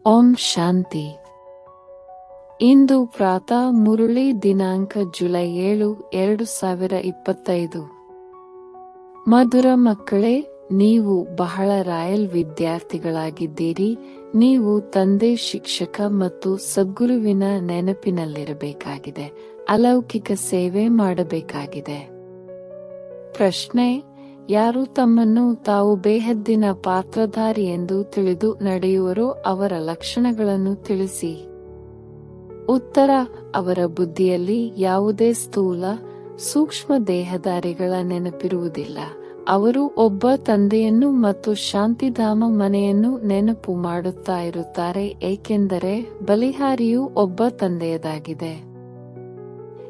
ಓಂ ಶಾಂತಿ. ಇಂದು ಪ್ರಾತಃ ಮುರಳಿ ದಿನಾಂಕ ಜುಲೈ 7, 2025. ಮಧುರ ಮಕ್ಕಳೇ, ನೀವು ಬಹಳ ರಾಯಲ್ ವಿದ್ಯಾರ್ಥಿಗಳಾಗಿದ್ದೀರಿ. ನೀವು ತಂದೆ, ಶಿಕ್ಷಕ ಮತ್ತು ಸದ್ಗುರುವಿನ ನೆನಪಿನಲ್ಲಿರಬೇಕಾಗಿದೆ. ಅಲೌಕಿಕ ಸೇವೆ ಮಾಡಬೇಕಾಗಿದೆ. ಪ್ರಶ್ನೆ: ಯಾರು ತಮ್ಮನ್ನು ತಾವು ಬೇಹದ್ದಿನ ಪಾತ್ರಧಾರಿ ಎಂದು ತಿಳಿದು ನಡೆಯುವರೋ ಅವರ ಲಕ್ಷಣಗಳನ್ನು ತಿಳಿಸಿ. ಉತ್ತರ: ಅವರ ಬುದ್ಧಿಯಲ್ಲಿ ಯಾವುದೇ ಸ್ಥೂಲ, ಸೂಕ್ಷ್ಮ ದೇಹಧಾರಿಗಳ ನೆನಪಿರುವುದಿಲ್ಲ. ಅವರು ಒಬ್ಬ ತಂದೆಯನ್ನು ಮತ್ತು ಶಾಂತಿಧಾಮ ಮನೆಯನ್ನು ನೆನಪು ಮಾಡುತ್ತಾ ಇರುತ್ತಾರೆ, ಏಕೆಂದರೆ ಬಲಿಹಾರಿಯು ಒಬ್ಬ ತಂದೆಯದಾಗಿದೆ.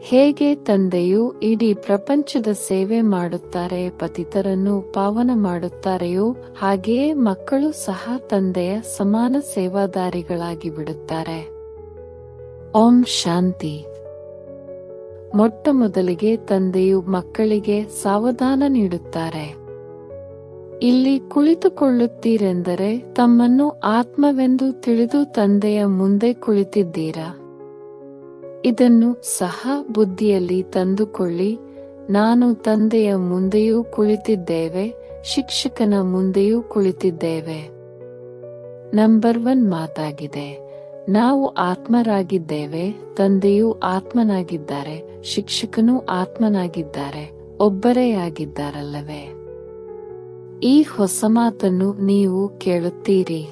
ಹೇಗೆ ತಂದೆಯು ಇಡೀ ಪ್ರಪಂಚದ ಸೇವೆ ಮಾಡುತ್ತಾರೆ, ಪತಿತರನ್ನು ಪಾವನ ಮಾಡುತ್ತಾರೆಯೋ ಹಾಗೆಯೇ ಮಕ್ಕಳು ಸಹ ತಂದೆಯ ಸಮಾನ ಸೇವಾದಾರಿಗಳಾಗಿ ಬಿಡುತ್ತಾರೆ. ಓಂ ಶಾಂತಿ. ಮೊಟ್ಟಮೊದಲಿಗೆ ತಂದೆಯು ಮಕ್ಕಳಿಗೆ ಸಾವಧಾನ ನೀಡುತ್ತಾರೆ. ಇಲ್ಲಿ ಕುಳಿತುಕೊಳ್ಳುತ್ತೀರೆಂದರೆ ತಮ್ಮನ್ನು ಆತ್ಮವೆಂದು ತಿಳಿದು ತಂದೆಯ ಮುಂದೆ ಕುಳಿತಿದ್ದೀರಾ. ಇದನ್ನು ಸಹ ಬುದ್ಧಿಯಲ್ಲಿ ತಂದುಕೊಳ್ಳಿ. ನಾನು ತಂದೆಯ ಮುಂದೆಯೂ ಕುಳಿತಿದ್ದೇವೆ, ಶಿಕ್ಷಕನ ಮುಂದೆಯೂ ಕುಳಿತಿದ್ದೇವೆ. ನಂಬರ್ 1 ಮಾತಾಗಿದೆ. ನಾವು ಆತ್ಮರಾಗಿದ್ದೇವೆ, ತಂದೆಯೂ ಆತ್ಮನಾಗಿದ್ದಾರೆ, ಶಿಕ್ಷಕನೂ ಆತ್ಮನಾಗಿದ್ದಾರೆ, ಒಬ್ಬರೇ ಆಗಿದ್ದಾರಲ್ಲವೇ? ಈ ಹೊಸ ಮಾತನ್ನು ನೀವು ಕೇಳುತ್ತೀರಿ.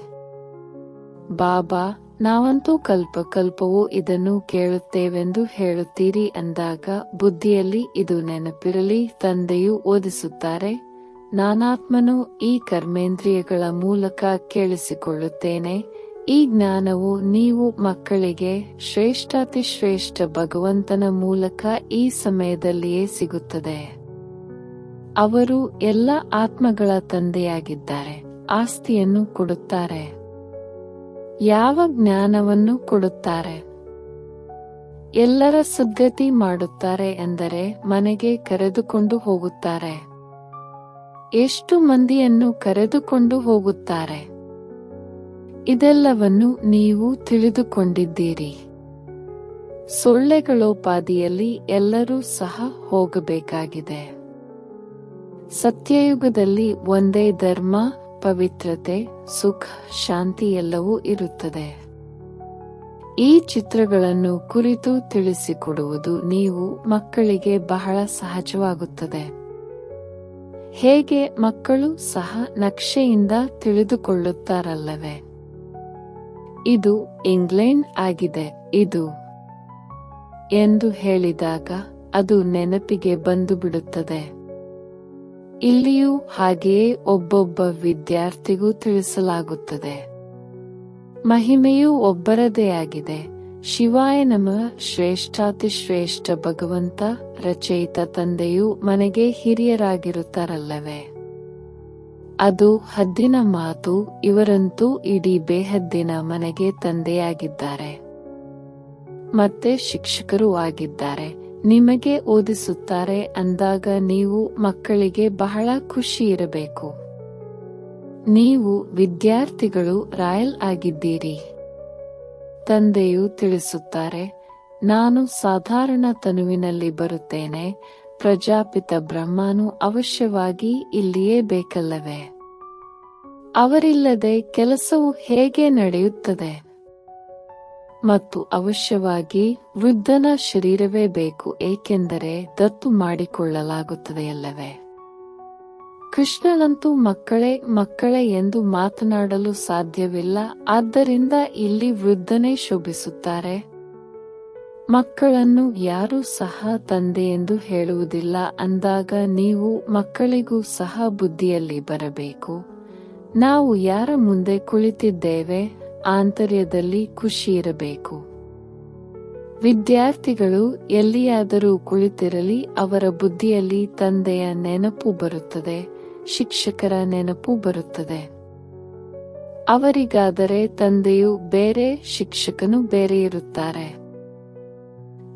ಬಾಬಾ, ನಾವಂತೂ ಕಲ್ಪಕಲ್ಪವೂ ಇದನ್ನು ಕೇಳುತ್ತೇವೆಂದು ಹೇಳುತ್ತೀರಿ ಅಂದಾಗ ಬುದ್ಧಿಯಲ್ಲಿ ಇದು ನೆನಪಿರಲಿ. ತಂದೆಯು ಓದಿಸುತ್ತಾರೆ, ನಾನಾತ್ಮನು ಈ ಕರ್ಮೇಂದ್ರಿಯಗಳ ಮೂಲಕ ಕೇಳಿಸಿಕೊಳ್ಳುತ್ತೇನೆ. ಈ ಜ್ಞಾನವು ನೀವು ಮಕ್ಕಳಿಗೆ ಶ್ರೇಷ್ಠಾತಿಶ್ರೇಷ್ಠ ಭಗವಂತನ ಮೂಲಕ ಈ ಸಮಯದಲ್ಲಿಯೇ ಸಿಗುತ್ತದೆ. ಅವರು ಎಲ್ಲ ಆತ್ಮಗಳ ತಂದೆಯಾಗಿದ್ದಾರೆ. ಆಸ್ತಿಯನ್ನು ಕೊಡುತ್ತಾರೆ. ಯಾವ ಜ್ಞಾನವನ್ನು ಕೊಡುತ್ತಾರೆ? ಎಲ್ಲರ ಸದ್ಗತಿ ಮಾಡುತ್ತಾರೆ ಎಂದರೆ ಮನೆಗೆ ಕರೆದುಕೊಂಡು ಹೋಗುತ್ತಾರೆ. ಎಷ್ಟು ಮಂದಿಯನ್ನು ಕರೆದುಕೊಂಡು ಹೋಗುತ್ತಾರೆ? ಇದೆಲ್ಲವನ್ನು ನೀವು ತಿಳಿದುಕೊಂಡಿದ್ದೀರಿ. ಸೊಳ್ಳೆಗಳೋಪಾದಿಯಲ್ಲಿ ಎಲ್ಲರೂ ಸಹ ಹೋಗಬೇಕಾಗಿದೆ. ಸತ್ಯಯುಗದಲ್ಲಿ ಒಂದೇ ಧರ್ಮ, ಪವಿತ್ರತೆ, ಸುಖ, ಶಾಂತಿ ಎಲ್ಲವೂ ಇರುತ್ತದೆ. ಈ ಚಿತ್ರಗಳನ್ನು ಕುರಿತು ತಿಳಿಸಿಕೊಡುವುದು ನೀವು ಮಕ್ಕಳಿಗೆ ಬಹಳ ಸಹಜವಾಗುತ್ತದೆ. ಹೇಗೆ ಮಕ್ಕಳು ಸಹ ನಕ್ಷೆಯಿಂದ ತಿಳಿದುಕೊಳ್ಳುತ್ತಾರಲ್ಲವೇ? ಇದು ಇಂಗ್ಲೆಂಡ್ ಆಗಿದೆ, ಇದು ಎಂದು ಹೇಳಿದಾಗ ಅದು ನೆನಪಿಗೆ ಬಂದು ಬಿಡುತ್ತದೆ. ಇಲ್ಲಿಯೂ ಹಾಗೆಯೇ ಒಬ್ಬೊಬ್ಬ ವಿದ್ಯಾರ್ಥಿಗೂ ತಿಳಿಸಲಾಗುತ್ತದೆ. ಮಹಿಮೆಯೂ ಒಬ್ಬರದೇ ಆಗಿದೆ. ಶಿವಾಯ ನಮಃ. ಶ್ರೇಷ್ಠಾತಿಶ್ರೇಷ್ಠ ಭಗವಂತ, ರಚಯಿತ ತಂದೆಯು ಮನೆಗೆ ಹಿರಿಯರಾಗಿರುತ್ತಾರಲ್ಲವೇ? ಅದು ಹದ್ದಿನ ಮಾತು. ಇವರಂತೂ ಇಡೀ ಬೇಹದ್ದಿನ ಮನೆಗೆ ತಂದೆಯಾಗಿದ್ದಾರೆ. ಮತ್ತೆ ಶಿಕ್ಷಕರೂ ಆಗಿದ್ದಾರೆ. ನಿಮಗೆ ಓದಿಸುತ್ತಾರೆ ಅಂದಾಗ ನೀವು ಮಕ್ಕಳಿಗೆ ಬಹಳ ಖುಷಿ ಇರಬೇಕು. ನೀವು ವಿದ್ಯಾರ್ಥಿಗಳು ರಾಯಲ್ ಆಗಿದ್ದೀರಿ. ತಂದೆಯು ತಿಳಿಸುತ್ತಾರೆ, ನಾನು ಸಾಧಾರಣ ತನುವಿನಲ್ಲಿ ಬರುತ್ತೇನೆ. ಪ್ರಜಾಪಿತ ಬ್ರಹ್ಮನು ಅವಶ್ಯವಾಗಿ ಇಲ್ಲಿಯೇ ಬೇಕಲ್ಲವೇ? ಅವರಿಲ್ಲದೆ ಕೆಲಸವು ಹೇಗೆ ನಡೆಯುತ್ತದೆ? ಮತ್ತು ಅವಶ್ಯವಾಗಿ ವೃದ್ಧನ ಶರೀರವೇ ಬೇಕು, ಏಕೆಂದರೆ ದತ್ತು ಮಾಡಿಕೊಳ್ಳಲಾಗುತ್ತದೆಯಲ್ಲವೇ? ಕೃಷ್ಣನಂತೂ ಮಕ್ಕಳೇ ಮಕ್ಕಳೇ ಎಂದು ಮಾತನಾಡಲು ಸಾಧ್ಯವಿಲ್ಲ. ಆದ್ದರಿಂದ ಇಲ್ಲಿ ವೃದ್ಧನೇ ಶೋಭಿಸುತ್ತಾರೆ. ಮಕ್ಕಳನ್ನು ಯಾರೂ ಸಹ ತಂದೆ ಎಂದು ಹೇಳುವುದಿಲ್ಲ ಅಂದಾಗ ನೀವು ಮಕ್ಕಳಿಗೂ ಸಹ ಬುದ್ಧಿಯಲ್ಲಿ ಬರಬೇಕು. ನಾವು ಯಾರ ಮುಂದೆ ಕುಳಿತಿದ್ದೇವೆ, ಆಂತರ್ಯದಲ್ಲಿ ಖುಷಿ ಇರಬೇಕು. ವಿದ್ಯಾರ್ಥಿಗಳು ಎಲ್ಲಿಯಾದರೂ ಕುಳಿತಿರಲಿ, ಅವರ ಬುದ್ಧಿಯಲ್ಲಿ ತಂದೆಯ ನೆನಪು ಬರುತ್ತದೆ, ಶಿಕ್ಷಕರ ನೆನಪು ಬರುತ್ತದೆ. ಅವರಿಗಾದರೆ ತಂದೆಯು ಬೇರೆ, ಶಿಕ್ಷಕನು ಬೇರೆ ಇರುತ್ತಾರೆ.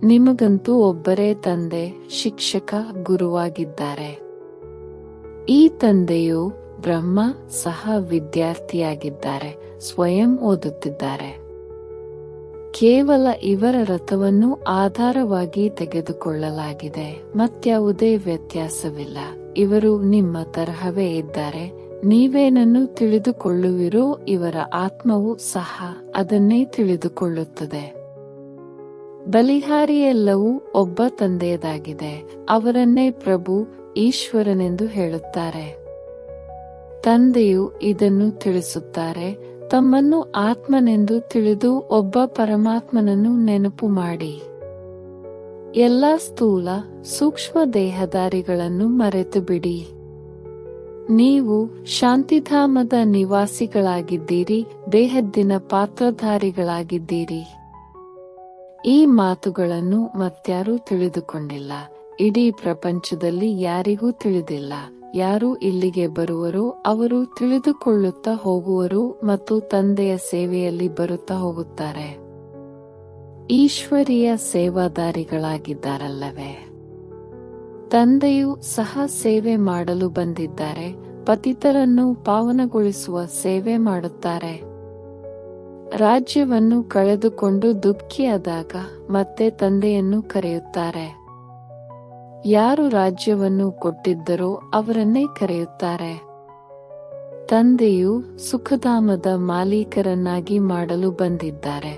ನಿಮಗಂತೂ ಒಬ್ಬರೇ ತಂದೆ, ಶಿಕ್ಷಕ, ಗುರುವಾಗಿದ್ದಾರೆ. ಈ ತಂದೆಯು ಬ್ರಹ್ಮ ಸಹ ವಿದ್ಯಾರ್ಥಿಯಾಗಿದ್ದಾರೆ. ಸ್ವಯಂ ಓದುತ್ತಿದ್ದಾರೆ. ಕೇವಲ ಇವರ ರಥವನ್ನು ಆಧಾರವಾಗಿ ತೆಗೆದುಕೊಳ್ಳಲಾಗಿದೆ, ಮತ್ಯಾವುದೇ ವ್ಯತ್ಯಾಸವಿಲ್ಲ. ಇವರು ನಿಮ್ಮ ತರಹವೇ ಇದ್ದಾರೆ. ನೀವೇನನ್ನು ತಿಳಿದುಕೊಳ್ಳುವಿರೋ ಇವರ ಆತ್ಮವು ಸಹ ಅದನ್ನೇ ತಿಳಿದುಕೊಳ್ಳುತ್ತದೆ. ಬಲಿಹಾರಿಯೆಲ್ಲವೂ ಒಬ್ಬ ತಂದೆಯದಾಗಿದೆ. ಅವರನ್ನೇ ಪ್ರಭು, ಈಶ್ವರನೆಂದು ಹೇಳುತ್ತಾರೆ. ತಂದೆಯು ಇದನ್ನು ತಿಳಿಸುತ್ತಾರೆ. ತಮ್ಮನ್ನು ಆತ್ಮನೆಂದು ತಿಳಿದು ಒಬ್ಬ ಪರಮಾತ್ಮನನ್ನು ನೆನಪು ಮಾಡಿ. ಎಲ್ಲ ಸ್ಥೂಲ ಸೂಕ್ಷ್ಮ ದೇಹಧಾರಿಗಳನ್ನು ಮರೆತು ಬಿಡಿ. ನೀವು ಶಾಂತಿಧಾಮದ ನಿವಾಸಿಗಳಾಗಿದ್ದೀರಿ, ದೇಹದ್ದಿನ ಪಾತ್ರಧಾರಿಗಳಾಗಿದ್ದೀರಿ. ಈ ಮಾತುಗಳನ್ನು ಮತ್ಯಾರೂ ತಿಳಿದುಕೊಂಡಿಲ್ಲ. ಇಡೀ ಪ್ರಪಂಚದಲ್ಲಿ ಯಾರಿಗೂ ತಿಳಿದಿಲ್ಲ. ಯಾರು ಇಲ್ಲಿಗೆ ಬರುವರೋ ಅವರು ತಿಳಿದುಕೊಳ್ಳುತ್ತಾ ಹೋಗುವರು ಮತ್ತು ತಂದೆಯ ಸೇವೆಯಲ್ಲಿ ಬರುತ್ತಾ ಹೋಗುತ್ತಾರೆ. ಈಶ್ವರೀಯ ಸೇವಾದಾರಿಗಳಾಗಿದ್ದಾರಲ್ಲವೇ? ತಂದೆಯು ಸಹ ಸೇವೆ ಮಾಡಲು ಬಂದಿದ್ದಾರೆ. ಪತಿತರನ್ನು ಪಾವನಗೊಳಿಸುವ ಸೇವೆ ಮಾಡುತ್ತಾರೆ. ರಾಜ್ಯವನ್ನು ಕಳೆದುಕೊಂಡು ದುಃಖಿಯಾದಾಗ ಮತ್ತೆ ತಂದೆಯನ್ನು ಕರೆಯುತ್ತಾರೆ. ಯಾರು ರಾಜ್ಯವನ್ನು ಕೊಟ್ಟಿದ್ದರೋ ಅವರನ್ನೇ ಕರೆಯುತ್ತಾರೆ. ತಂದೆಯು ಸುಖಧಾಮದ ಮಾಲೀಕರನ್ನಾಗಿ ಮಾಡಲು ಬಂದಿದ್ದಾರೆ.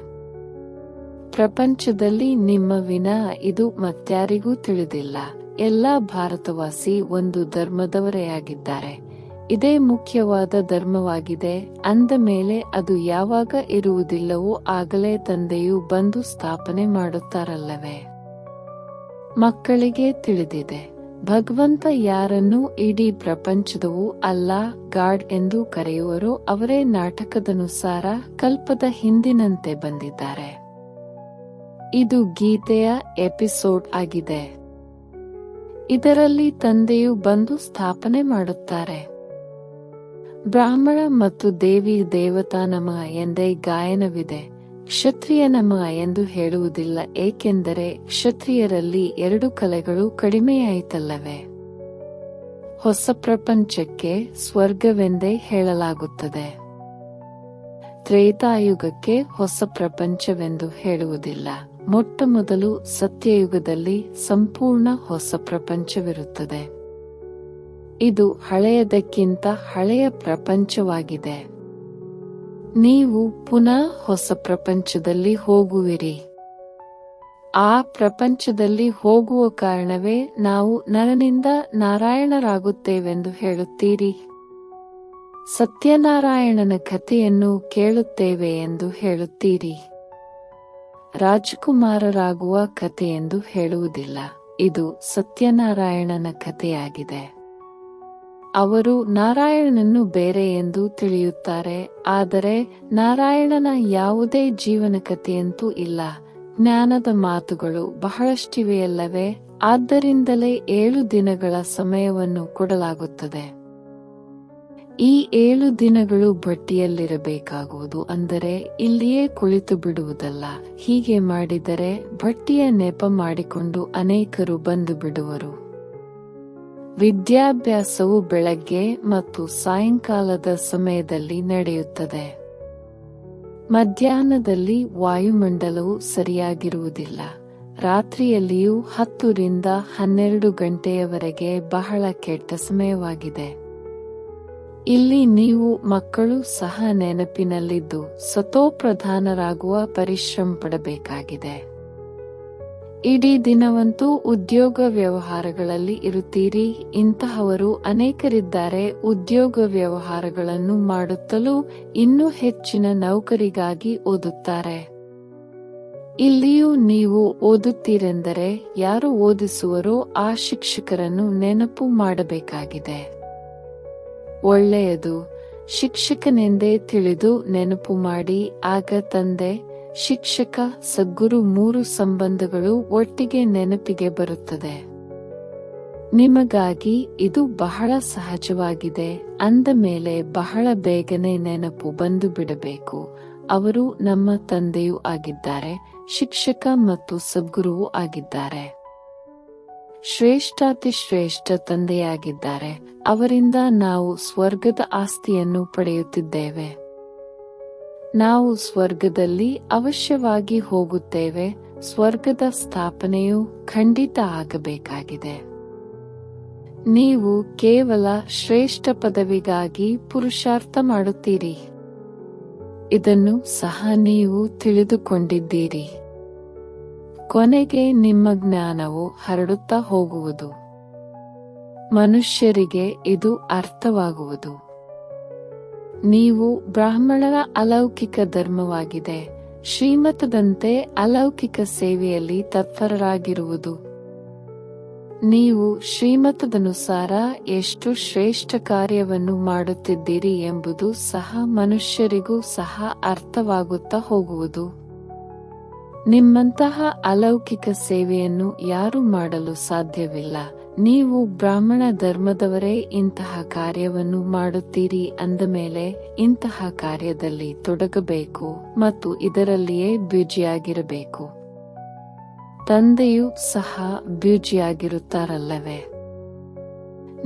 ಪ್ರಪಂಚದಲ್ಲಿ ನಿಮ್ಮ ವಿನಾ ಇದು ಮತ್ಯಾರಿಗೂ ತಿಳಿದಿಲ್ಲ. ಎಲ್ಲ ಭಾರತವಾಸಿ ಒಂದು ಧರ್ಮದವರೇ ಆಗಿದ್ದಾರೆ. ಇದೇ ಮುಖ್ಯವಾದ ಧರ್ಮವಾಗಿದೆ. ಅಂದ ಮೇಲೆ ಅದು ಯಾವಾಗ ಇರುವುದಿಲ್ಲವೋ ಆಗಲೇ ತಂದೆಯು ಬಂದು ಸ್ಥಾಪನೆ ಮಾಡುತ್ತಾರಲ್ಲವೇ? ಮಕ್ಕಳಿಗೆ ತಿಳಿದಿದೆ. ಭಗವಂತ ಯಾರನ್ನು ಇಡೀ ಪ್ರಪಂಚದವು ಅಲ್ಲಾ, ಗಾಡ್ ಎಂದು ಕರೆಯುವರೋ ಅವರೇ ನಾಟಕದನುಸಾರ ಕಲ್ಪದ ಹಿಂದಿನಂತೆ ಬಂದಿದ್ದಾರೆ. ಇದು ಗೀತೆಯ ಎಪಿಸೋಡ್ ಆಗಿದೆ. ಇದರಲ್ಲಿ ತಂದೆಯು ಬಂದು ಸ್ಥಾಪನೆ ಮಾಡುತ್ತಾರೆ. ಬ್ರಾಹ್ಮಣ ಮತ್ತು ದೇವಿ ದೇವತಾ ನಮಃ ಎಂದೇ ಗಾಯನವಿದೆ. ಕ್ಷತ್ರಿಯ ನಮಃ ಎಂದು ಹೇಳುವುದಿಲ್ಲ, ಏಕೆಂದರೆ ಕ್ಷತ್ರಿಯರಲ್ಲಿ 2 ಕಲೆಗಳು ಕಡಿಮೆಯಾಯಿತಲ್ಲವೇ? ಹೊಸ ಪ್ರಪಂಚಕ್ಕೆ ಸ್ವರ್ಗವೆಂದೇ ಹೇಳಲಾಗುತ್ತದೆ. ತ್ರೇತಾಯುಗಕ್ಕೆ ಹೊಸ ಪ್ರಪಂಚವೆಂದು ಹೇಳುವುದಿಲ್ಲ. ಮೊಟ್ಟಮೊದಲು ಸತ್ಯಯುಗದಲ್ಲಿ ಸಂಪೂರ್ಣ ಹೊಸ ಪ್ರಪಂಚವಿರುತ್ತದೆ. ಇದು ಹಳೆಯದಕ್ಕಿಂತ ಹಳೆಯ ಪ್ರಪಂಚವಾಗಿದೆ. ನೀವು ಪುನಃ ಹೊಸ ಪ್ರಪಂಚದಲ್ಲಿ ಹೋಗುವಿರಿ. ಆ ಪ್ರಪಂಚದಲ್ಲಿ ಹೋಗುವ ಕಾರಣವೇ ನಾವು ನರನಿಂದ ನಾರಾಯಣರಾಗುತ್ತೇವೆಂದು ಹೇಳುತ್ತೀರಿ. ಸತ್ಯನಾರಾಯಣನ ಕಥೆಯನ್ನು ಕೇಳುತ್ತೇವೆ ಎಂದು ಹೇಳುತ್ತೀರಿ. ರಾಜಕುಮಾರರಾಗುವ ಕಥೆಯೆಂದು ಹೇಳುವುದಿಲ್ಲ. ಇದು ಸತ್ಯನಾರಾಯಣನ ಕಥೆಯಾಗಿದೆ. ಅವರು ನಾರಾಯಣನನ್ನು ಬೇರೆ ಎಂದು ತಿಳಿಯುತ್ತಾರೆ, ಆದರೆ ನಾರಾಯಣನ ಯಾವುದೇ ಜೀವನ ಕಥೆಯಂತೂ ಇಲ್ಲ. ಜ್ಞಾನದ ಮಾತುಗಳು ಬಹಳಷ್ಟಿವೆಯಲ್ಲವೇ? ಆದ್ದರಿಂದಲೇ 7 ದಿನಗಳ ಸಮಯವನ್ನು ಕೊಡಲಾಗುತ್ತದೆ. ಈ 7 ದಿನಗಳು ಭಟ್ಟಿಯಲ್ಲಿರಬೇಕಾಗುವುದು, ಅಂದರೆ ಇಲ್ಲಿಯೇ ಕುಳಿತು ಬಿಡುವುದಲ್ಲ. ಹೀಗೆ ಮಾಡಿದರೆ ಭಟ್ಟಿಯ ನೆಪ ಮಾಡಿಕೊಂಡು ಅನೇಕರು ಬಂದು ಬಿಡುವರು. ವಿದ್ಯಾಭ್ಯಾಸವು ಬೆಳಗ್ಗೆ ಮತ್ತು ಸಾಯಂಕಾಲದ ಸಮಯದಲ್ಲಿ ನಡೆಯುತ್ತದೆ. ಮಧ್ಯಾಹ್ನದಲ್ಲಿ ವಾಯುಮಂಡಲವು ಸರಿಯಾಗಿರುವುದಿಲ್ಲ. ರಾತ್ರಿಯಲ್ಲಿಯೂ 10 ರಿಂದ 12 ಗಂಟೆಯವರೆಗೆ ಬಹಳ ಕೆಟ್ಟ ಸಮಯವಾಗಿದೆ. ಇಲ್ಲಿ ನೀವು ಮಕ್ಕಳು ಸಹ ನೆನಪಿನಲ್ಲಿದ್ದು ಸತೋಪ್ರಧಾನರಾಗುವ ಪರಿಶ್ರಮ ಪಡಬೇಕಾಗಿದೆ. ಇಡೀ ದಿನವಂತೂ ಉದ್ಯೋಗ ವ್ಯವಹಾರಗಳಲ್ಲಿ ಇರುತ್ತೀರಿ. ಇಂತಹವರು ಅನೇಕರಿದ್ದಾರೆ. ಉದ್ಯೋಗ ವ್ಯವಹಾರಗಳನ್ನು ಮಾಡುತ್ತಲೂ ಇನ್ನೂ ಹೆಚ್ಚಿನ ನೌಕರಿಗಾಗಿ ಓದುತ್ತಾರೆ. ಇಲ್ಲಿಯೂ ನೀವು ಓದುತ್ತೀರೆಂದರೆ ಯಾರು ಓದಿಸುವರೋ ಆ ಶಿಕ್ಷಕರನ್ನು ನೆನಪು ಮಾಡಬೇಕಾಗಿದೆ. ಒಳ್ಳೆಯದು, ಶಿಕ್ಷಕನೆಂದೇ ತಿಳಿದು ನೆನಪು ಮಾಡಿ. ಆಗ ತಂದೆ, ಶಿಕ್ಷಕ, ಸದ್ಗುರು 3 ಸಂಬಂಧಗಳು ಒಟ್ಟಿಗೆ ನೆನಪಿಗೆ ಬರುತ್ತದೆ. ನಿಮಗಾಗಿ ಇದು ಬಹಳ ಸಹಜವಾಗಿದೆ. ಅಂದ ಮೇಲೆ ಬಹಳ ಬೇಗನೆ ನೆನಪು ಬಂದು ಬಿಡಬೇಕು. ಅವರು ನಮ್ಮ ತಂದೆಯೂ ಆಗಿದ್ದಾರೆ, ಶಿಕ್ಷಕ ಮತ್ತು ಸದ್ಗುರುವೂ ಆಗಿದ್ದಾರೆ. ಶ್ರೇಷ್ಠಾತಿಶ್ರೇಷ್ಠ ತಂದೆಯಾಗಿದ್ದಾರೆ. ಅವರಿಂದ ನಾವು ಸ್ವರ್ಗದ ಆಸ್ತಿಯನ್ನು ಪಡೆಯುತ್ತಿದ್ದೇವೆ. ನಾವು ಸ್ವರ್ಗದಲ್ಲಿ ಅವಶ್ಯವಾಗಿ ಹೋಗುತ್ತೇವೆ. ಸ್ವರ್ಗದ ಸ್ಥಾಪನೆಯು ಖಂಡಿತ ಆಗಬೇಕಾಗಿದೆ. ನೀವು ಕೇವಲ ಶ್ರೇಷ್ಠ ಪದವಿಗಾಗಿ ಪುರುಷಾರ್ಥ ಮಾಡುತ್ತೀರಿ. ಇದನ್ನು ಸಹ ನೀವು ತಿಳಿದುಕೊಂಡಿದ್ದೀರಿ. ಕೊನೆಗೆ ನಿಮ್ಮ ಜ್ಞಾನವು ಹರಡುತ್ತಾ ಹೋಗುವುದು. ಮನುಷ್ಯರಿಗೆ ಇದು ಅರ್ಥವಾಗುವುದು. ನೀವು ಬ್ರಾಹ್ಮಣರ ಅಲೌಕಿಕ ಧರ್ಮವಾಗಿದೆ. ಶ್ರೀಮತದಂತೆ ಅಲೌಕಿಕ ಸೇವೆಯಲ್ಲಿ ತತ್ಪರರಾಗಿರುವುದು. ನೀವು ಶ್ರೀಮತದನುಸಾರ ಎಷ್ಟು ಶ್ರೇಷ್ಠ ಕಾರ್ಯವನ್ನು ಮಾಡುತ್ತಿದ್ದೀರಿ ಎಂಬುದು ಸಹ ಮನುಷ್ಯರಿಗೂ ಸಹ ಅರ್ಥವಾಗುತ್ತಾ ಹೋಗುವುದು. ನಿಮ್ಮಂತಹ ಅಲೌಕಿಕ ಸೇವೆಯನ್ನು ಯಾರೂ ಮಾಡಲು ಸಾಧ್ಯವಿಲ್ಲ. ನೀವು ಬ್ರಾಹ್ಮಣ ಧರ್ಮದವರೇ ಇಂತಹ ಕಾರ್ಯವನ್ನು ಮಾಡುತ್ತೀರಿ ಅಂದಮೇಲೆ ಇಂತಹ ಕಾರ್ಯದಲ್ಲಿ ತೊಡಗಬೇಕು ಮತ್ತು ಇದರಲ್ಲಿಯೇ ಬ್ಯುಜಿಯಾಗಿರಬೇಕು. ತಂದೆಯೂ ಸಹ ಬ್ಯುಜಿಯಾಗಿರುತ್ತಾರಲ್ಲವೇ?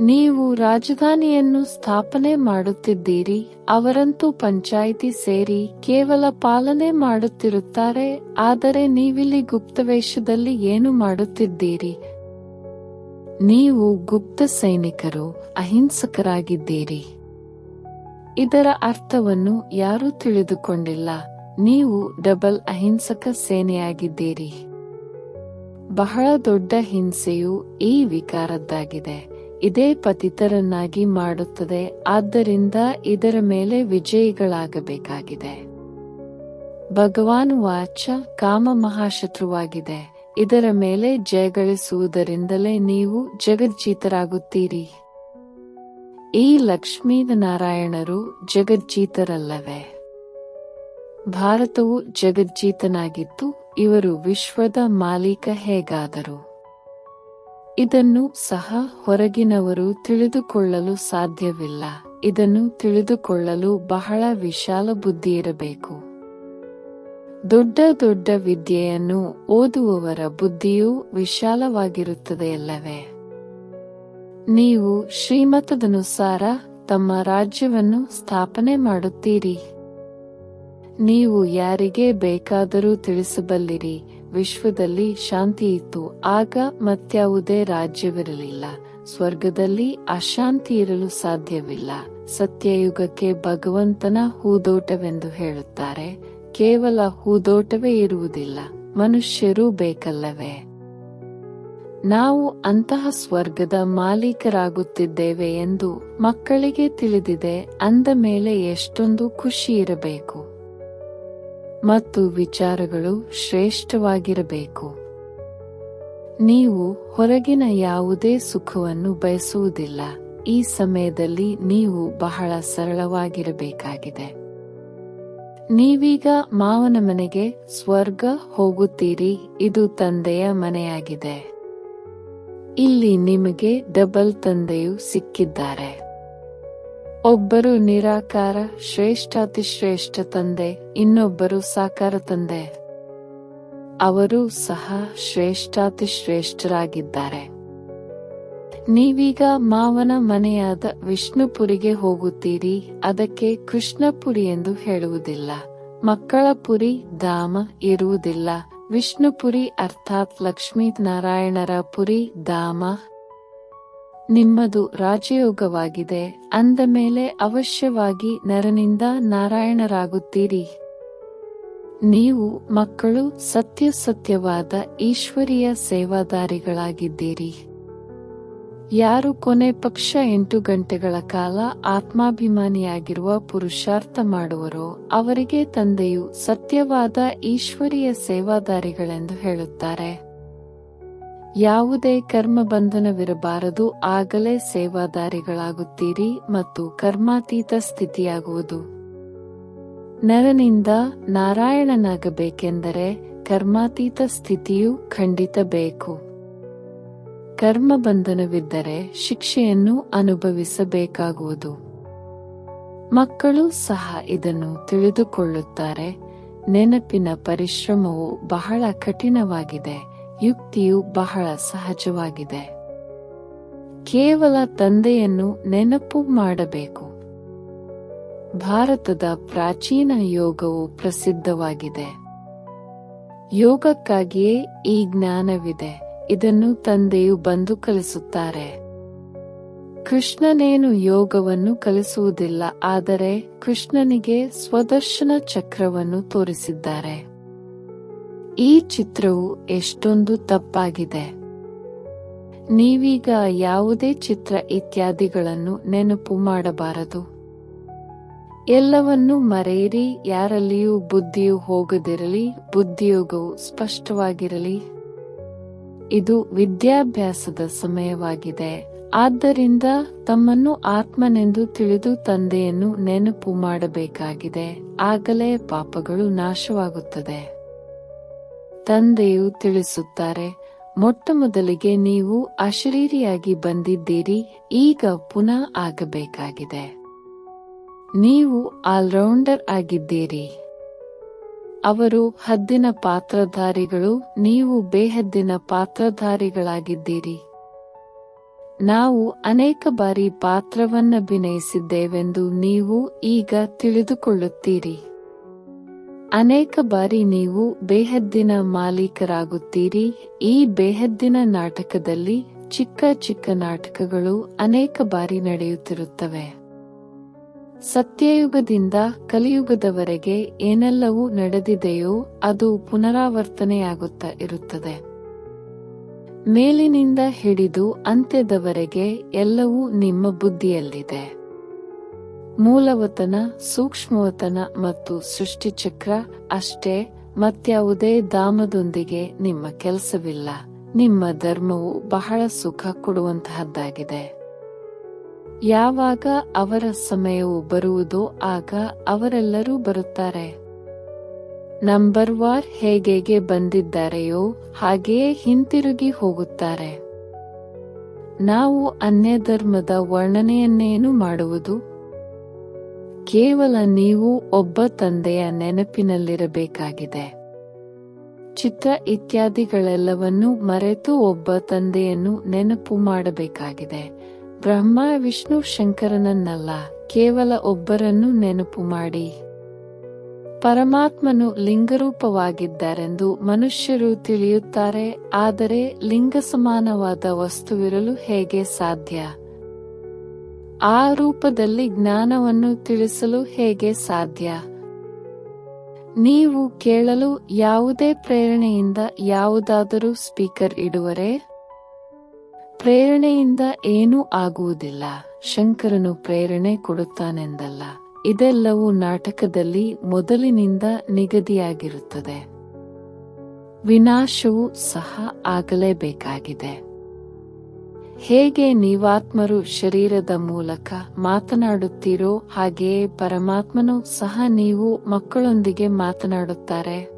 ನೀವು ರಾಜಧಾನಿಯನ್ನು ಸ್ಥಾಪನೆ ಮಾಡುತ್ತಿದ್ದೀರಿ. ಅವರಂತೂ ಪಂಚಾಯಿತಿ ಸೇರಿ ಕೇವಲ ಪಾಲನೆ ಮಾಡುತ್ತಿರುತ್ತಾರೆ. ಆದರೆ ನೀವಿಲ್ಲಿ ಗುಪ್ತವೇಷದಲ್ಲಿ ಏನು ಮಾಡುತ್ತಿದ್ದೀರಿ? ನೀವು ಗುಪ್ತ ಸೈನಿಕರು, ಅಹಿಂಸಕರಾಗಿದ್ದೀರಿ. ಇದರ ಅರ್ಥವನ್ನು ಯಾರೂ ತಿಳಿದುಕೊಂಡಿಲ್ಲ. ನೀವು ಡಬಲ್ ಅಹಿಂಸಕ ಸೇನೆಯಾಗಿದ್ದೀರಿ. ಬಹಳ ದೊಡ್ಡ ಹಿಂಸೆಯು ಈ ವಿಕಾರದ್ದಾಗಿದೆ. ಇದೇ ಪತಿತರನ್ನಾಗಿ ಮಾಡುತ್ತದೆ. ಆದ್ದರಿಂದ ಇದರ ಮೇಲೆ ವಿಜಯಿಗಳಾಗಬೇಕಾಗಿದೆ. ಭಗವಾನ್ ವಾಚ ಕಾಮ ಮಹಾಶತ್ರುವಾಗಿದೆ. ಇದರ ಮೇಲೆ ಜಯಗಳಿಸುವುದರಿಂದಲೇ ನೀವು ಜಗಜ್ಜೀತರಾಗುತ್ತೀರಿ. ಈ ಲಕ್ಷ್ಮೀನಾರಾಯಣರು ಜಗಜ್ಜೀತರಲ್ಲವೇ? ಭಾರತವು ಜಗಜ್ಜೀತನಾಗಿತ್ತು. ಇವರು ವಿಶ್ವದ ಮಾಲೀಕ ಹೇಗಾದರು? ಇದನ್ನು ಸಹ ಹೊರಗಿನವರು ತಿಳಿದುಕೊಳ್ಳಲು ಸಾಧ್ಯವಿಲ್ಲ. ಇದನ್ನು ತಿಳಿದುಕೊಳ್ಳಲು ಬಹಳ ವಿಶಾಲ ಬುದ್ಧಿಯಿರಬೇಕು. ದೊಡ್ಡ ದೊಡ್ಡ ವಿದ್ಯೆಯನ್ನು ಓದುವವರ ಬುದ್ಧಿಯೂ ವಿಶಾಲವಾಗಿರುತ್ತದೆಯಲ್ಲವೇ? ನೀವು ಶ್ರೀಮತದನುಸಾರ ತಮ್ಮ ರಾಜ್ಯವನ್ನು ಸ್ಥಾಪನೆ ಮಾಡುತ್ತೀರಿ. ನೀವು ಯಾರಿಗೆ ಬೇಕಾದರೂ ತಿಳಿಸಬಲ್ಲಿರಿ. ವಿಶ್ವದಲ್ಲಿ ಶಾಂತಿಯಿತ್ತು, ಆಗ ಮತ್ಯಾವುದೇ ರಾಜ್ಯವಿರಲಿಲ್ಲ. ಸ್ವರ್ಗದಲ್ಲಿ ಅಶಾಂತಿ ಇರಲು ಸಾಧ್ಯವಿಲ್ಲ. ಸತ್ಯಯುಗಕ್ಕೆ ಭಗವಂತನ ಹೂದೋಟವೆಂದು ಹೇಳುತ್ತಾರೆ. ಕೇವಲ ಹೂದೋಟವೇ ಇರುವುದಿಲ್ಲ, ಮನುಷ್ಯರೂ ಬೇಕಲ್ಲವೇ? ನಾವು ಅಂತಹ ಸ್ವರ್ಗದ ಮಾಲೀಕರಾಗುತ್ತಿದ್ದೇವೆ ಎಂದು ಮಕ್ಕಳಿಗೆ ತಿಳಿದಿದೆ ಅಂದ ಮೇಲೆ ಎಷ್ಟೊಂದು ಖುಷಿ ಇರಬೇಕು. ಮತ್ತು ವಿಚಾರಗಳು ಶ್ರೇಷ್ಠವಾಗಿರಬೇಕು. ನೀವು ಹೊರಗಿನ ಯಾವುದೇ ಸುಖವನ್ನು ಬಯಸುವುದಿಲ್ಲ. ಈ ಸಮಯದಲ್ಲಿ ನೀವು ಬಹಳ ಸರಳವಾಗಿರಬೇಕಾಗಿದೆ. ನೀವೀಗ ಮಾವನ ಮನೆಗೆ ಸ್ವರ್ಗ ಹೋಗುತ್ತೀರಿ. ಇದು ತಂದೆಯ ಮನೆಯಾಗಿದೆ. ಇಲ್ಲಿ ನಿಮಗೆ ಡಬಲ್ ತಂದೆಯು ಸಿಕ್ಕಿದ್ದಾರೆ. ಒಬ್ಬರು ನಿರಾಕಾರ ಶ್ರೇಷ್ಠಾತಿಶ್ರೇಷ್ಠ ತಂದೆ, ಇನ್ನೊಬ್ಬರು ಸಾಕಾರ ತಂದೆ. ಅವರು ಸಹ ಶ್ರೇಷ್ಠಾತಿಶ್ರೇಷ್ಠರಾಗಿದ್ದಾರೆ. ನೀವೀಗ ಮಾವನ ಮನೆಯಾದ ವಿಷ್ಣುಪುರಿಗೆ ಹೋಗುತ್ತೀರಿ. ಅದಕ್ಕೆ ಕೃಷ್ಣಪುರಿ ಎಂದು ಹೇಳುವುದಿಲ್ಲ. ಮಕ್ಕಳ ಪುರಿ ಧಾಮ ಇರುವುದಿಲ್ಲ. ವಿಷ್ಣುಪುರಿ ಅರ್ಥಾತ್ ಲಕ್ಷ್ಮೀನಾರಾಯಣರ ಪುರಿ ಧಾಮ. ನಿಮ್ಮದು ರಾಜಯೋಗವಾಗಿದೆ ಅಂದ ಮೇಲೆ ಅವಶ್ಯವಾಗಿ ನರನಿಂದ ನಾರಾಯಣರಾಗುತ್ತೀರಿ. ನೀವು ಮಕ್ಕಳು ಸತ್ಯವಾದ ಈಶ್ವರೀಯ ಸೇವಾದಾರಿಗಳಾಗಿದ್ದೀರಿ. ಯಾರು ಕೊನೆ ಪಕ್ಷ 8 ಗಂಟೆಗಳ ಕಾಲ ಆತ್ಮಾಭಿಮಾನಿಯಾಗಿರುವ ಪುರುಷಾರ್ಥ ಮಾಡುವರೋ ಅವರಿಗೆ ತಂದೆಯು ಸತ್ಯವಾದ ಈಶ್ವರೀಯ ಸೇವಾದಾರಿಗಳೆಂದು ಹೇಳುತ್ತಾರೆ. ಯಾವುದೇ ಕರ್ಮಬಂಧನವಿರಬಾರದು, ಆಗಲೇ ಸೇವಾದಾರಿಗಳಾಗುತ್ತೀರಿ ಮತ್ತು ಕರ್ಮಾತೀತ ಸ್ಥಿತಿಯಾಗುವುದು. ನರನಿಂದ ನಾರಾಯಣನಾಗಬೇಕೆಂದರೆ ಕರ್ಮಾತೀತ ಸ್ಥಿತಿಯು ಖಂಡಿತ ಬೇಕು. ಕರ್ಮಬಂಧನವಿದ್ದರೆ ಶಿಕ್ಷೆಯನ್ನು ಅನುಭವಿಸಬೇಕಾಗುವುದು. ಮಕ್ಕಳು ಸಹ ಇದನ್ನು ತಿಳಿದುಕೊಳ್ಳುತ್ತಾರೆ. ನೆನಪಿನ ಪರಿಶ್ರಮವು ಬಹಳ ಕಠಿಣವಾಗಿದೆ. ಯುಕ್ತಿಯು ಬಹಳ ಸಹಜವಾಗಿದೆ. ಕೇವಲ ತಂದೆಯನ್ನು ನೆನಪು ಮಾಡಬೇಕು. ಭಾರತದ ಪ್ರಾಚೀನ ಯೋಗವು ಪ್ರಸಿದ್ಧವಾಗಿದೆ. ಯೋಗಕ್ಕಾಗಿಯೇ ಈ ಜ್ಞಾನವಿದೆ. ಇದನ್ನು ತಂದೆಯು ಬಂದು ಕಲಿಸುತ್ತಾರೆ. ಕೃಷ್ಣನೇನು ಯೋಗವನ್ನು ಕಲಿಸುವುದಿಲ್ಲ, ಆದರೆ ಕೃಷ್ಣನಿಗೆ ಸ್ವದರ್ಶನ ಚಕ್ರವನ್ನು ತೋರಿಸಿದ್ದಾರೆ. ಈ ಚಿತ್ರವು ಎಷ್ಟೊಂದು ತಪ್ಪಾಗಿದೆ. ನೀವೀಗ ಯಾವುದೇ ಚಿತ್ರ ಇತ್ಯಾದಿಗಳನ್ನು ನೆನಪು ಮಾಡಬಾರದು. ಎಲ್ಲವನ್ನೂ ಮರೆಯಿರಿ. ಯಾರಲ್ಲಿಯೂ ಬುದ್ಧಿಯು ಹೋಗದಿರಲಿ. ಬುದ್ಧಿಯೋಗವು ಸ್ಪಷ್ಟವಾಗಿರಲಿ. ಇದು ವಿದ್ಯಾಭ್ಯಾಸದ ಸಮಯವಾಗಿದೆ. ಆದ್ದರಿಂದ ತಮ್ಮನ್ನು ಆತ್ಮನೆಂದು ತಿಳಿದು ತಂದೆಯನ್ನು ನೆನಪು ಮಾಡಬೇಕಾಗಿದೆ. ಆಗಲೇ ಪಾಪಗಳು ನಾಶವಾಗುತ್ತದೆ. ತಂದೆಯು ತಿಳಿಸುತ್ತಾರೆ, ಮೊಟ್ಟಮೊದಲಿಗೆ ನೀವು ಅಶರೀರಿಯಾಗಿ ಬಂದಿದ್ದೀರಿ, ಈಗ ಪುನಃ ಆಗಬೇಕಾಗಿದೆ. ನೀವು ಆಲ್ರೌಂಡರ್ ಆಗಿದ್ದೀರಿ. ಅವರು ಹದ್ದಿನ ಪಾತ್ರಧಾರಿಗಳು, ನೀವು ಬೇಹದ್ದಿನ ಪಾತ್ರಧಾರಿಗಳಾಗಿದ್ದೀರಿ. ನಾವು ಅನೇಕ ಬಾರಿ ಪಾತ್ರವನ್ನಭಿನಯಿಸಿದ್ದೇವೆಂದು ನೀವು ಈಗ ತಿಳಿದುಕೊಳ್ಳುತ್ತೀರಿ. ಅನೇಕ ಬಾರಿ ನೀವು ಬೇಹದ್ದಿನ ಮಾಲೀಕರಾಗುತ್ತೀರಿ. ಈ ಬೇಹದ್ದಿನ ನಾಟಕದಲ್ಲಿ ಚಿಕ್ಕ ಚಿಕ್ಕ ನಾಟಕಗಳು ಅನೇಕ ಬಾರಿ ನಡೆಯುತ್ತಿರುತ್ತವೆ. ಸತ್ಯಯುಗದಿಂದ ಕಲಿಯುಗದವರೆಗೆ ಏನೆಲ್ಲವೂ ನಡೆದಿದೆಯೋ ಅದು ಪುನರಾವರ್ತನೆಯಾಗುತ್ತಾ ಇರುತ್ತದೆ. ಮೇಲಿನಿಂದ ಹಿಡಿದು ಅಂತ್ಯದವರೆಗೆ ಎಲ್ಲವೂ ನಿಮ್ಮ ಬುದ್ಧಿಯಲ್ಲಿದೆ. ಮೂಲವತನ, ಸೂಕ್ಷ್ಮವತನ ಮತ್ತು ಸೃಷ್ಟಿಚಕ್ರ ಅಷ್ಟೇ, ಮತ್ಯಾವುದೇ ಧಾಮದೊಂದಿಗೆ ನಿಮ್ಮ ಕೆಲಸವಿಲ್ಲ. ನಿಮ್ಮ ಧರ್ಮವು ಬಹಳ ಸುಖ ಕೊಡುವಂತಹದ್ದಾಗಿದೆ. ಯಾವಾಗ ಅವರ ಸಮಯವು ಬರುವುದೋ ಆಗ ಅವರೆಲ್ಲರೂ ಬರುತ್ತಾರೆ. ನಂಬರ್ ವಾರ್ ಹೇಗೆ ಬಂದಿದ್ದಾರೆಯೋ ಹಾಗೆಯೇ ಹಿಂತಿರುಗಿ ಹೋಗುತ್ತಾರೆ. ನಾವು ಅನ್ಯ ಧರ್ಮದ ವರ್ಣನೆಯನ್ನೇನು ಮಾಡುವುದು? ಕೇವಲ ನೀವು ಒಬ್ಬ ತಂದೆಯ ನೆನಪಿನಲ್ಲಿರಬೇಕಾಗಿದೆ. ಚಿತ್ರ ಇತ್ಯಾದಿಗಳೆಲ್ಲವನ್ನೂ ಮರೆತು ಒಬ್ಬ ತಂದೆಯನ್ನು ನೆನಪು ಮಾಡಬೇಕಾಗಿದೆ. ಬ್ರಹ್ಮ, ವಿಷ್ಣು, ಶಂಕರನನ್ನಲ್ಲ, ಕೇವಲ ಒಬ್ಬರನ್ನು ನೆನಪು ಮಾಡಿ. ಪರಮಾತ್ಮನು ಲಿಂಗರೂಪವಾಗಿದ್ದಾರೆಂದು ಮನುಷ್ಯರು ತಿಳಿಯುತ್ತಾರೆ, ಆದರೆ ಲಿಂಗ ಸಮಾನವಾದ ವಸ್ತುವಿರಲು ಹೇಗೆ ಸಾಧ್ಯ? ಆ ರೂಪದಲ್ಲಿ ಜ್ಞಾನವನ್ನು ತಿಳಿಸಲು ಹೇಗೆ ಸಾಧ್ಯ? ನೀವು ಕೇಳಲು ಯಾವುದೇ ಪ್ರೇರಣೆಯಿಂದ ಯಾವುದಾದರೂ ಸ್ಪೀಕರ್ ಇಡುವರೆ? ಪ್ರೇರಣೆಯಿಂದ ಏನೂ ಆಗುವುದಿಲ್ಲ. ಶಂಕರನು ಪ್ರೇರಣೆ ಕೊಡುತ್ತಾನೆಂದಲ್ಲ. ಇದೆಲ್ಲವೂ ನಾಟಕದಲ್ಲಿ ಮೊದಲಿನಿಂದ ನಿಗದಿಯಾಗಿರುತ್ತದೆ. ವಿನಾಶವೂ ಸಹ ಆಗಲೇಬೇಕಾಗಿದೆ. ಹೇಗೆ ನೀವಾತ್ಮರು ಶರೀರದ ಮೂಲಕ ಮಾತನಾಡುತ್ತೀರೋ ಹಾಗೆಯೇ ಪರಮಾತ್ಮನು ಸಹ ನೀವು ಮಕ್ಕಳೊಂದಿಗೆ ಮಾತನಾಡುತ್ತಾರೆ.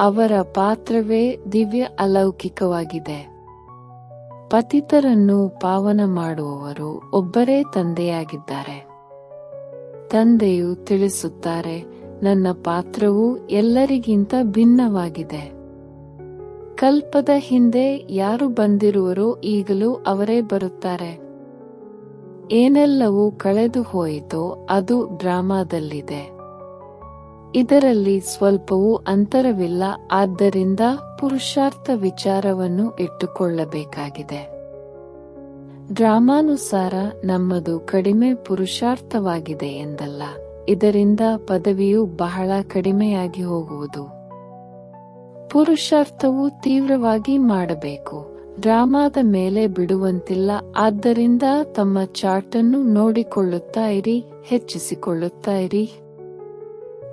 ಅವರ ಪಾತ್ರವೇ ದಿವ್ಯ ಅಲೌಕಿಕವಾಗಿದೆ. ಪತಿತರನ್ನು ಪಾವನ ಮಾಡುವವರು ಒಬ್ಬರೇ ತಂದೆಯಾಗಿದ್ದಾರೆ. ತಂದೆಯು ತಿಳಿಸುತ್ತಾರೆ, ನನ್ನ ಪಾತ್ರವು ಎಲ್ಲರಿಗಿಂತ ಭಿನ್ನವಾಗಿದೆ. ಕಲ್ಪದ ಹಿಂದೆ ಯಾರು ಬಂದಿರುವರೋ ಈಗಲೂ ಅವರೇ ಬರುತ್ತಾರೆ. ಏನೆಲ್ಲವೂ ಕಳೆದು ಹೋಯಿತೋ ಅದು ಡ್ರಾಮಾದಲ್ಲಿದೆ. ಇದರಲ್ಲಿ ಸ್ವಲ್ಪವೂ ಅಂತರವಿಲ್ಲ. ಆದ್ದರಿಂದ ಪುರುಷಾರ್ಥ ವಿಚಾರವನ್ನು ಇಟ್ಟುಕೊಳ್ಳಬೇಕಾಗಿದೆ. ಡ್ರಾಮಾನುಸಾರ ನಮ್ಮದು ಕಡಿಮೆ ಪುರುಷಾರ್ಥವಾಗಿದೆ ಎಂದಲ್ಲ. ಇದರಿಂದ ಪದವಿಯು ಬಹಳ ಕಡಿಮೆಯಾಗಿ ಹೋಗುವುದು. ಪುರುಷಾರ್ಥವು ತೀವ್ರವಾಗಿ ಮಾಡಬೇಕು. ಡ್ರಾಮಾದ ಮೇಲೆ ಬಿಡುವಂತಿಲ್ಲ. ಆದ್ದರಿಂದ ತಮ್ಮ ಚಾರ್ಟ್ ಅನ್ನು ನೋಡಿಕೊಳ್ಳುತ್ತಾ ಇರಿ, ಹೆಚ್ಚಿಸಿಕೊಳ್ಳುತ್ತಾ ಇರಿ.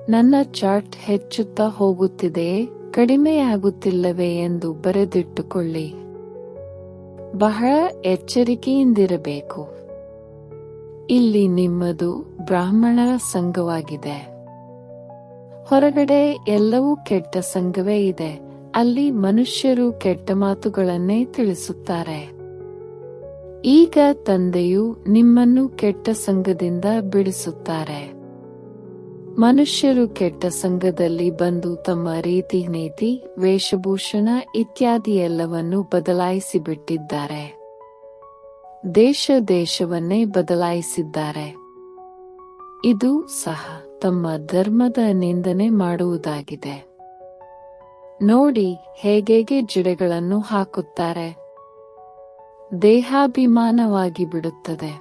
ನನ್ನ ಚಾರ್ಟ್ ಹೆಚ್ಚುತ್ತಾ ಹೋಗುತ್ತಿದೆಯೇ, ಕಡಿಮೆಯಾಗುತ್ತಿಲ್ಲವೇ ಎಂದು ಬರೆದಿಟ್ಟುಕೊಳ್ಳಿ. ಬಹಳ ಎಚ್ಚರಿಕೆಯಿಂದಿರಬೇಕು. ಇಲ್ಲಿ ನಿಮ್ಮದು ಬ್ರಾಹ್ಮಣರ ಸಂಘವಾಗಿದೆ. ಹೊರಗಡೆ ಎಲ್ಲವೂ ಕೆಟ್ಟ ಸಂಘವೇ ಇದೆ. ಅಲ್ಲಿ ಮನುಷ್ಯರು ಕೆಟ್ಟ ಮಾತುಗಳನ್ನೇ ತಿಳಿಸುತ್ತಾರೆ. ಈಗ ತಂದೆಯು ನಿಮ್ಮನ್ನು ಕೆಟ್ಟ ಸಂಘದಿಂದ ಬಿಡಿಸುತ್ತಾರೆ. ಮನುಷ್ಯರು ಕೆಟ್ಟ ಸಂಘದಲ್ಲಿ ಬಂದು ತಮ್ಮ ರೀತಿ ನೀತಿ, ವೇಷಭೂಷಣ ಇತ್ಯಾದಿ ಎಲ್ಲವನ್ನೂ ಬದಲಾಯಿಸಿಬಿಟ್ಟಿದ್ದಾರೆ. ದೇಶವನ್ನೇ ಬದಲಾಯಿಸಿದ್ದಾರೆ. ಇದು ಸಹ ತಮ್ಮ ಧರ್ಮದ ನಿಂದನೆ ಮಾಡುವುದಾಗಿದೆ. ನೋಡಿ ಹೇಗೆ ಜಿಡೆಗಳನ್ನು ಹಾಕುತ್ತಾರೆ. ದೇಹಾಭಿಮಾನವಾಗಿ ಬಿಡುತ್ತದೆ.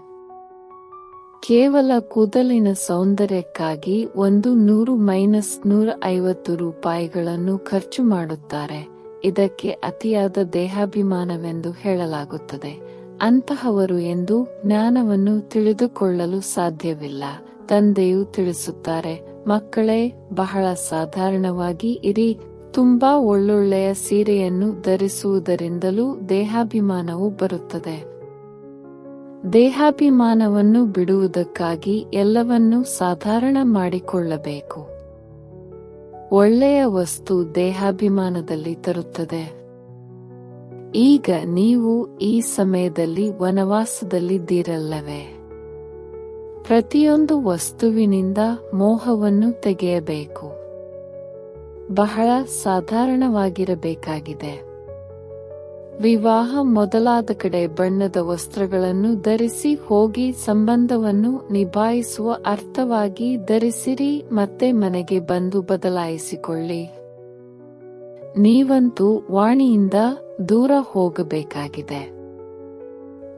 ಕೇವಲ ಕೂದಲಿನ ಸೌಂದರ್ಯಕ್ಕಾಗಿ 100-150 ರೂಪಾಯಿಗಳನ್ನು ಖರ್ಚು ಮಾಡುತ್ತಾರೆ. ಇದಕ್ಕೆ ಅತಿಯಾದ ದೇಹಾಭಿಮಾನವೆಂದು ಹೇಳಲಾಗುತ್ತದೆ. ಅಂತಹವರು ಎಂದು ಜ್ಞಾನವನ್ನು ತಿಳಿದುಕೊಳ್ಳಲು ಸಾಧ್ಯವಿಲ್ಲ. ತಂದೆಯು ತಿಳಿಸುತ್ತಾರೆ, ಮಕ್ಕಳೇ, ಬಹಳ ಸಾಧಾರಣವಾಗಿ ಇರಿ. ತುಂಬಾ ಒಳ್ಳೊಳ್ಳೆಯ ಸೀರೆಯನ್ನು ಧರಿಸುವುದರಿಂದಲೂ ದೇಹಾಭಿಮಾನವು ಬರುತ್ತದೆ. ದೇಹಾಭಿಮಾನವನ್ನು ಬಿಡುವುದಕ್ಕಾಗಿ ಎಲ್ಲವನ್ನೂ ಸಾಧಾರಣ ಮಾಡಿಕೊಳ್ಳಬೇಕು. ಒಳ್ಳೆಯ ವಸ್ತು ದೇಹಾಭಿಮಾನದಲ್ಲಿ ತರುತ್ತದೆ. ಈಗ ನೀವು ಈ ಸಮಯದಲ್ಲಿ ವನವಾಸದಲ್ಲಿದ್ದೀರಲ್ಲವೇ? ಪ್ರತಿಯೊಂದು ವಸ್ತುವಿನಿಂದ ಮೋಹವನ್ನು ತೆಗೆಯಬೇಕು. ಬಹಳ ಸಾಧಾರಣವಾಗಿರಬೇಕಾಗಿದೆ. ವಿವಾಹ ಮೊದಲಾದ ಕಡೆ ಬಣ್ಣದ ವಸ್ತ್ರಗಳನ್ನು ಧರಿಸಿ ಹೋಗಿ ಸಂಬಂಧವನ್ನು ನಿಭಾಯಿಸುವ ಅರ್ಥವಾಗಿ ಧರಿಸಿರಿ. ಮತ್ತೆ ಮನೆಗೆ ಬಂದು ಬದಲಾಯಿಸಿಕೊಳ್ಳಿ. ನೀವಂತೂ ವಾಣಿಯಿಂದ ದೂರ ಹೋಗಬೇಕಾಗಿದೆ.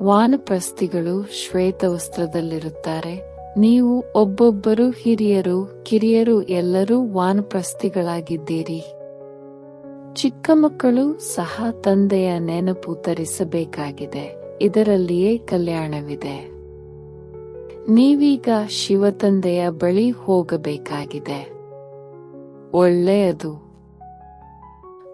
ವಾನಪ್ರಸ್ಥಿಗಳು ಶ್ವೇತವಸ್ತ್ರದಲ್ಲಿರುತ್ತಾರೆ. ನೀವು ಒಬ್ಬೊಬ್ಬರು ಹಿರಿಯರು ಕಿರಿಯರು ಎಲ್ಲರೂ ವಾನಪ್ರಸ್ಥಿಗಳಾಗಿದ್ದೀರಿ. ಚಿಕ್ಕ ಮಕ್ಕಳು ಸಹ ತಂದೆಯ ನೆನಪು ತರಿಸಬೇಕಾಗಿದೆ. ಇದರಲ್ಲಿಯೇ ಕಲ್ಯಾಣವಿದೆ. ನೀವೀಗ ಶಿವತಂದೆಯ ಬಳಿ ಹೋಗಬೇಕಾಗಿದೆ. ಒಳ್ಳೆಯದು.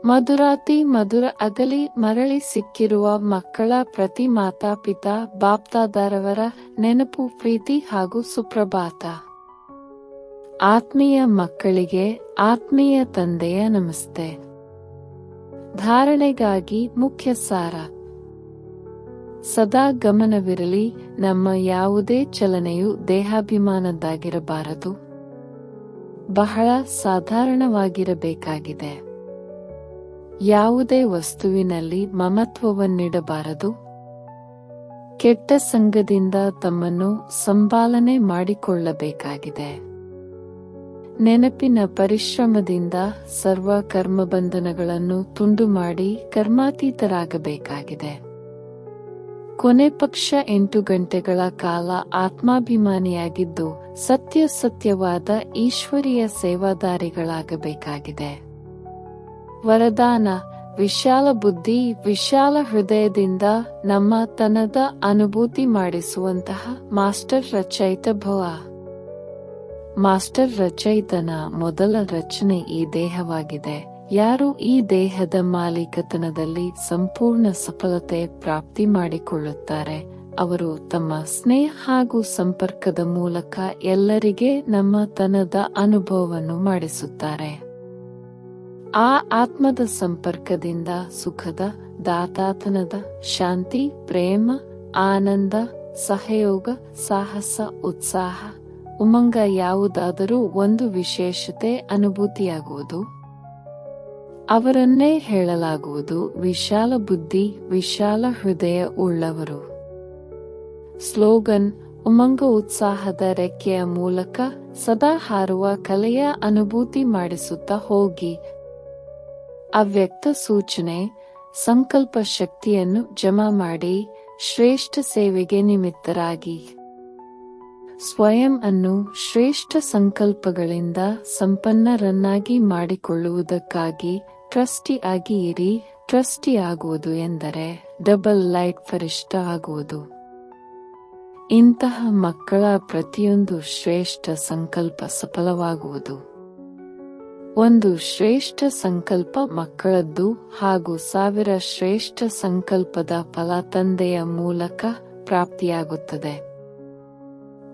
ಮಧುರಾತಿ ಮಧುರ ಅಗಲಿ ಮರಳಿ ಸಿಕ್ಕಿರುವ ಮಕ್ಕಳ ಪ್ರತಿ ಮಾತಾಪಿತಾ ಬಾಪ್ದಾದರವರ ನೆನಪು, ಪ್ರೀತಿ ಹಾಗೂ ಸುಪ್ರಭಾತ. ಆತ್ಮೀಯ ಮಕ್ಕಳಿಗೆ ಆತ್ಮೀಯ ತಂದೆಯ ನಮಸ್ತೆ. ಧಾರಣೆಗಾಗಿ ಮುಖ್ಯ ಸಾರ. ಸದಾ ಗಮನವಿರಲಿ, ನಮ್ಮ ಯಾವುದೇ ಚಲನೆಯು ದೇಹಾಭಿಮಾನದ್ದಾಗಿರಬಾರದು. ಬಹಳ ಸಾಧಾರಣವಾಗಿರಬೇಕಾಗಿದೆ. ಯಾವುದೇ ವಸ್ತುವಿನಲ್ಲಿ ಮಮತ್ವವನ್ನಿಡಬಾರದು. ಕೆಟ್ಟ ಸಂಗದಿಂದ ತಮ್ಮನ್ನು ಸಂಪಾಲನೆ ಮಾಡಿಕೊಳ್ಳಬೇಕಾಗಿದೆ. ನೆನಪಿನ ಪರಿಶ್ರಮದಿಂದ ಸರ್ವ ಕರ್ಮಬಂಧನಗಳನ್ನು ತುಂಡು ಮಾಡಿ ಕರ್ಮಾತೀತರಾಗಬೇಕಾಗಿದೆ. ಕೊನೆ ಪಕ್ಷ 8 ಗಂಟೆಗಳ ಕಾಲ ಆತ್ಮಾಭಿಮಾನಿಯಾಗಿದ್ದು ಸತ್ಯವಾದ ಈಶ್ವರೀಯ ಸೇವಾದಾರಿಗಳಾಗಬೇಕಾಗಿದೆ. ವರದಾನ: ವಿಶಾಲ ಬುದ್ಧಿ, ವಿಶಾಲ ಹೃದಯದಿಂದ ನಮ್ಮ ತನದ ಅನುಭೂತಿ ಮಾಡಿಸುವಂತಹ ಮಾಸ್ಟರ್ ರಚಯಿತ ಭವ. ಮಾಸ್ಟರ್ ರಚಯಿತನ ಮೊದಲ ರಚನೆ ಈ ದೇಹವಾಗಿದೆ. ಯಾರು ಈ ದೇಹದ ಮಾಲೀಕತನದಲ್ಲಿ ಸಂಪೂರ್ಣ ಸಫಲತೆ ಪ್ರಾಪ್ತಿ ಮಾಡಿಕೊಳ್ಳುತ್ತಾರೆ, ಅವರು ತಮ್ಮ ಸ್ನೇಹ ಹಾಗೂ ಸಂಪರ್ಕದ ಮೂಲಕ ಎಲ್ಲರಿಗೆ ನಮ್ಮ ತನದ ಅನುಭವವನ್ನು ಮಾಡಿಸುತ್ತಾರೆ. ಆ ಆತ್ಮದ ಸಂಪರ್ಕದಿಂದ ಸುಖದ, ದಾತಾತನದ, ಶಾಂತಿ, ಪ್ರೇಮ, ಆನಂದ, ಸಹಯೋಗ, ಸಾಹಸ, ಉತ್ಸಾಹ, ಉಮಂಗ ಯಾವುದಾದರೂ ಒಂದು ವಿಶೇಷತೆ ಅನುಭೂತಿಯಾಗುವುದು. ಅವರನ್ನೇ ಹೇಳಲಾಗುವುದು ವಿಶಾಲ ಬುದ್ಧಿ, ವಿಶಾಲ ಹೃದಯ ಉಳ್ಳವರು. ಸ್ಲೋಗನ್: ಉಮಂಗ ಉತ್ಸಾಹದ ರೆಕ್ಕೆಯ ಮೂಲಕ ಸದಾ ಹಾರುವ ಕಲೆಯ ಅನುಭೂತಿ ಮಾಡಿಸುತ್ತಾ ಹೋಗಿ. ಅವ್ಯಕ್ತ ಸೂಚನೆ: ಸಂಕಲ್ಪ ಶಕ್ತಿಯನ್ನು ಜಮಾ ಮಾಡಿ ಶ್ರೇಷ್ಠ ಸೇವೆಗೆ ನಿಮಿತ್ತರಾಗಿ. ಸ್ವಯಂ ಅನ್ನು ಶ್ರೇಷ್ಠ ಸಂಕಲ್ಪಗಳಿಂದ ಸಂಪನ್ನರನ್ನಾಗಿ ಮಾಡಿಕೊಳ್ಳುವುದಕ್ಕಾಗಿ ಟ್ರಸ್ಟಿ ಆಗಿ ಇರಿ. ಟ್ರಸ್ಟಿ ಆಗುವುದು ಎಂದರೆ ಡಬಲ್ ಲೈಟ್ ಫರಿಷ್ಠ ಆಗುವುದು. ಇಂತಹ ಮಕ್ಕಳ ಪ್ರತಿಯೊಂದು ಶ್ರೇಷ್ಠ ಸಂಕಲ್ಪ ಸಫಲವಾಗುವುದು. ಒಂದು ಶ್ರೇಷ್ಠ ಸಂಕಲ್ಪ ಮಕ್ಕಳದ್ದು ಹಾಗೂ 1000 ಶ್ರೇಷ್ಠ ಸಂಕಲ್ಪದ ಫಲ ತಂದೆಯ ಮೂಲಕ ಪ್ರಾಪ್ತಿಯಾಗುತ್ತದೆ.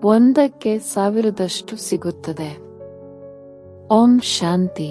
1ಕ್ಕೆ 1000ದಷ್ಟು ಸಿಗುತ್ತದೆ. ಓಂ ಶಾಂತಿ.